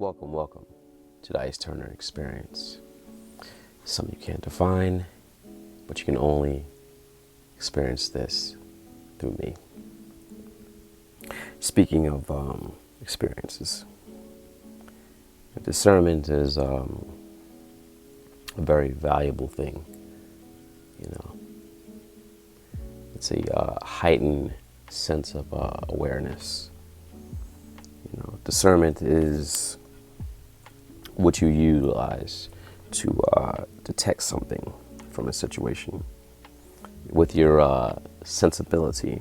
Welcome to the Ice Turner experience. Something you can't define, but you can only experience this through me. Speaking of experiences, discernment is a very valuable thing. It's a heightened sense of awareness. Discernment is what you utilize to detect something from a situation with your sensibility,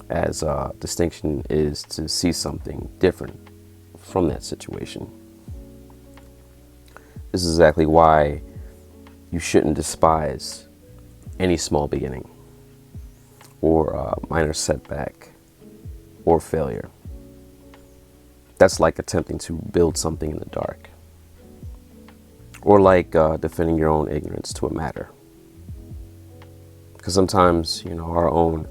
as distinction is to see something different from that situation. This is exactly why you shouldn't despise any small beginning or minor setback or failure. That's like attempting to build something in the dark, or like defending your own ignorance to a matter. Because sometimes, our own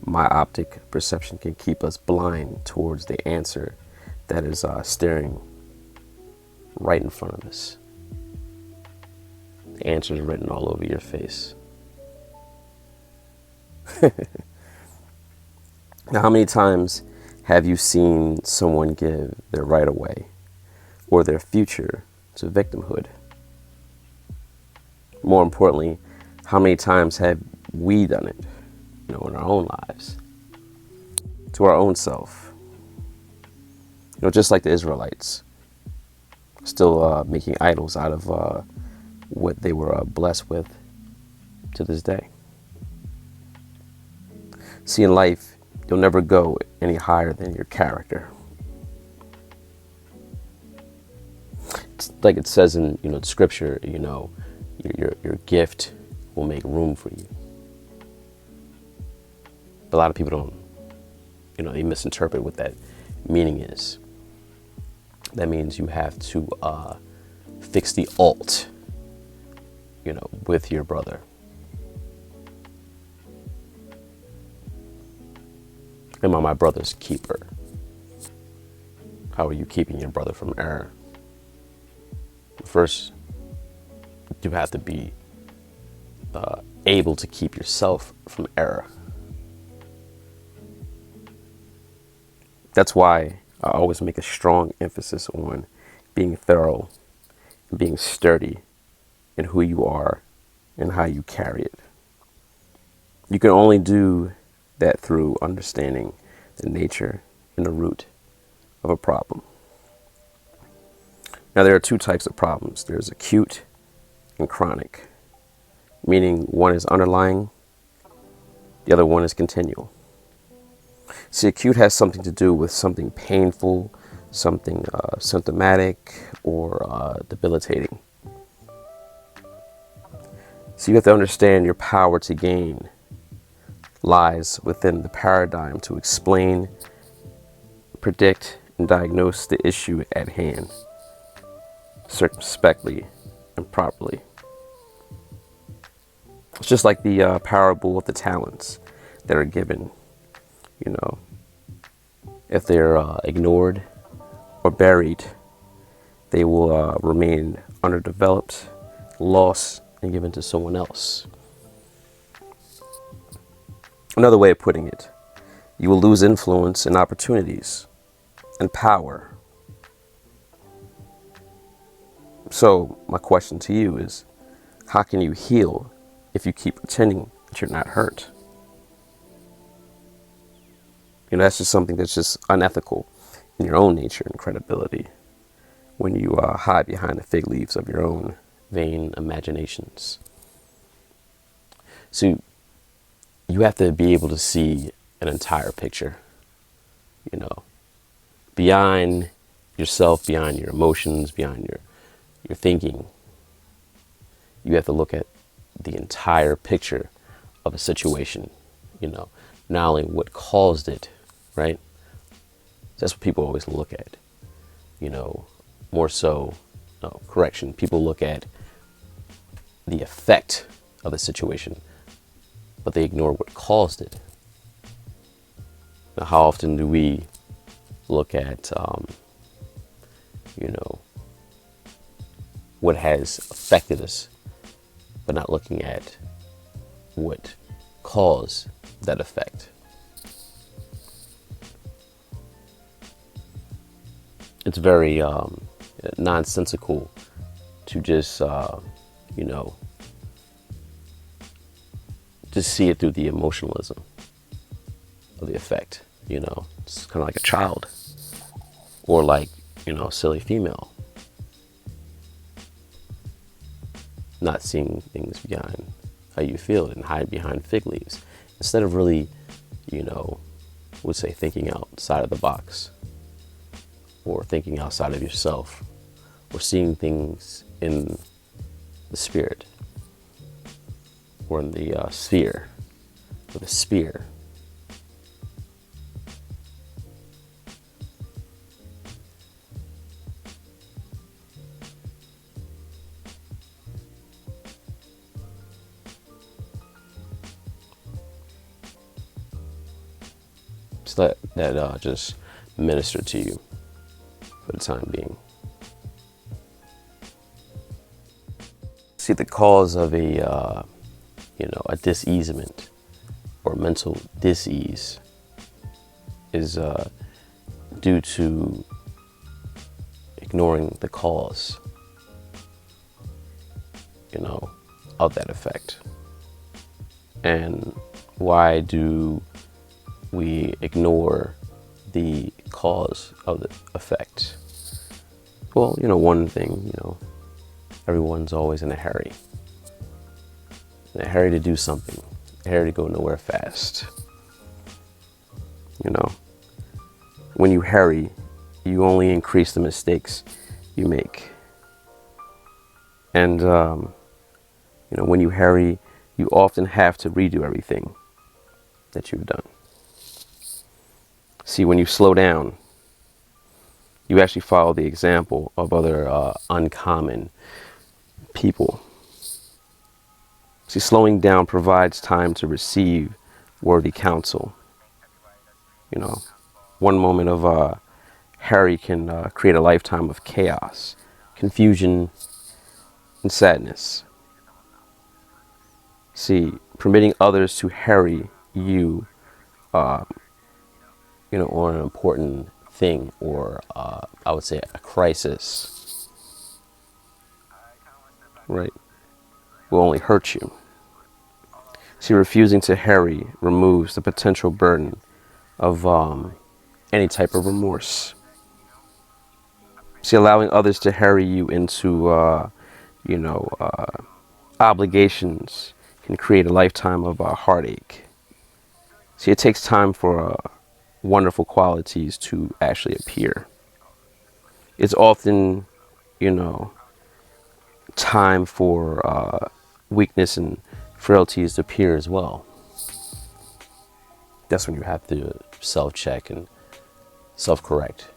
myopic perception can keep us blind towards the answer that is staring right in front of us. The answer is written all over your face. Now, how many times have you seen someone give their right away or their future to victimhood? More importantly, how many times have we done it, in our own lives, to our own self? Just like the Israelites, still making idols out of what they were blessed with to this day. See, in life, you'll never go any higher than your character. It's like it says in the scripture, your gift will make room for you. But a lot of people don't, they misinterpret what that meaning is. That means you have to fix the alt, with your brother. Am I my brother's keeper? How are you keeping your brother from error? First, you have to be able to keep yourself from error. That's why I always make a strong emphasis on being thorough, being sturdy in who you are and how you carry it. You can only do that through understanding the nature and the root of a problem. Now, there are two types of problems. There's acute and chronic, meaning one is underlying, the other one is continual. See, acute has something to do with something painful, something symptomatic, or debilitating. So you have to understand your power to gain lies within the paradigm to explain, predict, and diagnose the issue at hand circumspectly and properly. It's just like the parable of the talents that are given. If they're ignored or buried, they will remain underdeveloped, lost, and given to someone else. Another way of putting it, you will lose influence and opportunities and power. So my question to you is, how can you heal if you keep pretending that you're not hurt? That's just something that's just unethical in your own nature and credibility when you hide behind the fig leaves of your own vain imaginations. So you have to be able to see an entire picture, beyond yourself, beyond your emotions, beyond your thinking. You have to look at the entire picture of a situation, not only what caused it, right? That's what people always look at, more so, no, correction. People look at the effect of the situation, but they ignore what caused it. Now, how often do we look at what has affected us, but not looking at what caused that effect. It's very nonsensical to just, you know, just see it through the emotionalism of the effect. You know, it's kind of like a child or like, you know, a silly female, not seeing things behind how you feel and hide behind fig leaves instead of really, you know, would say thinking outside of the box or thinking outside of yourself or seeing things in the spirit or in the sphere or the spear. Just let that just minister to you for the time being. See, the cause of a you know, a diseasement or mental dis-ease is due to ignoring the cause, you know, of that effect. And why do we ignore the cause of the effect? Well, you know, one thing, you know, everyone's always in a hurry. In a hurry to do something, a hurry to go nowhere fast. You know, when you hurry, you only increase the mistakes you make. And, you know, when you hurry, you often have to redo everything that you've done. See, when you slow down, you actually follow the example of other uncommon people. See, slowing down provides time to receive worthy counsel. You know, one moment of hurry can create a lifetime of chaos, confusion, and sadness. See, permitting others to hurry you, you know, on an important thing or I would say a crisis, right, will only hurt you. See, refusing to hurry removes the potential burden of any type of remorse. See, allowing others to hurry you into, you know, obligations can create a lifetime of heartache. See, it takes time for wonderful qualities to actually appear. It's often, you know, time for weakness and frailties to appear as well. That's when you have to self-check and self-correct,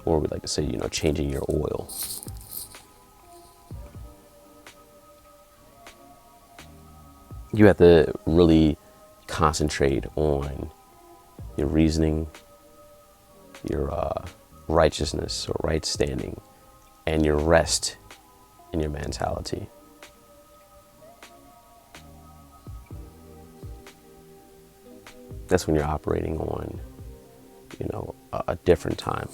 or we like to say, you know, changing your oil. You have to really concentrate on your reasoning, your righteousness or right standing, and your rest in your mentality. That's when you're operating on, you know, a different time.